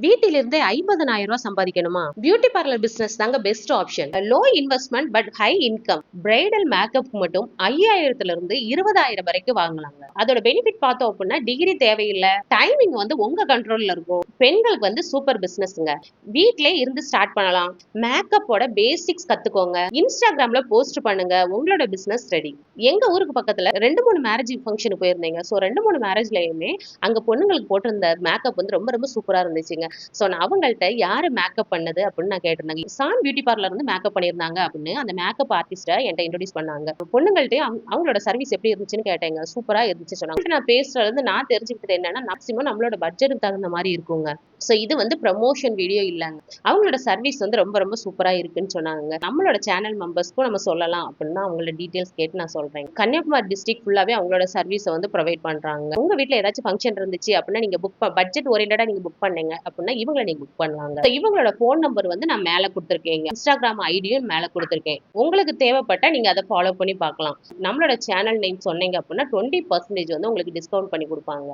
வீட்டிலிருந்தே 50,000 ரூபாய் சம்பாதிக்கணுமா? Beauty parlour business தாங்க best option. Low investment but high income. Bridal makeup மட்டும் 5,000 இருந்து 20,000 வரைக்கும் வாங்கலாங்க. அதோட பெனிஃபிட் பார்த்தோம் அப்படின்னா டிகிரி தேவையில்லை, டைமிங் வந்து உங்க கண்ட்ரோல்ல இருக்கும். பெண்களுக்கு வந்து சூப்பர் பிசினஸ்ங்க. வீட்லயே இருந்து ஸ்டார்ட் பண்ணலாம். மேக்கப்போட பேசிக்ஸ் கத்துக்கோங்க. இன்ஸ்டாகிராம்ல போஸ்ட் பண்ணுங்க, உங்களோட பிசினஸ் ரெடி. எங்க ஊருக்கு பக்கத்துல 2-3 மேரேஜ் ஃபங்க்ஷனுக்கு போயிருந்தீங்க. ஸோ 2-3 மேரேஜ்லயுமே அங்க பொண்ணுங்களுக்கு போட்டிருந்த மேக்கப் வந்து ரொம்ப ரொம்ப சூப்பரா இருந்துச்சுங்க. ஸோ நான் அவங்கள்ட்ட யாரு மேக்கப் பண்ணது அப்படின்னு நான் கேட்டிருந்தேங்க. சான் பியூட்டி பார்லர் வந்து மேக்கப் பண்ணியிருந்தாங்க அப்படின்னு அந்த மேக்கப் ஆர்டிஸ்ட்டை என்கிட்ட இன்ட்ரோடியூஸ் பண்ணாங்க. பொண்ணுங்கள்ட்டே அவங்களோட சர்வீஸ் எப்படி இருந்துச்சுன்னு கேட்டேங்க. சூப்பரா இருந்துச்சு சொன்னாங்க. நான் பேசுறது நான் தெரிஞ்சுக்கிட்டது என்னன்னா மேக்ஸிமம் நம்மளோட பட்ஜெட்டுக்கு தகுந்த மாதிரி இருக்குங்க. ஸோ இது வந்து ப்ரமோஷன் வீடியோ இல்லைங்க. அவங்களோட சர்வீஸ் வந்து ரொம்ப ரொம்ப சூப்பரா இருக்குன்னு சொன்னாங்க. நம்மளோட சேனல் மெம்பர்ஸ்க்கும் நம்ம சொல்லலாம் அப்படின்னு அவங்களோட டீடைல்ஸ் கேட்டு நான் சொல்றேன். கன்னியாகுமரி டிஸ்ட்ரிக்ட் ஃபுல்லாவே அவங்களோட சர்வீஸை வந்து ப்ரொவைட் பண்றாங்க. உங்க வீட்ல ஏதாச்சும் ஃபங்க்ஷன் இருந்துச்சு அப்படின்னா நீங்க பட்ஜெட் ஓரியன்டா நீங்க புக் பண்ணீங்க அப்படின்னா இவங்களை நீங்க புக் பண்ணலாங்க. இவங்களோட ஃபோன் நம்பர் வந்து நான் மேல கொடுத்துருக்கேங்க. இன்ஸ்டாகிராம் ஐடியும் மேல கொடுத்துருக்கேன். உங்களுக்கு தேவைப்பட்டா நீங்க அதை ஃபாலோ பண்ணி பார்க்கலாம். நம்மளோட சேனல் நேம் சொன்னீங்க அப்படின்னா 20% வந்து உங்களுக்கு டிஸ்கவுண்ட் பண்ணி கொடுப்பாங்க.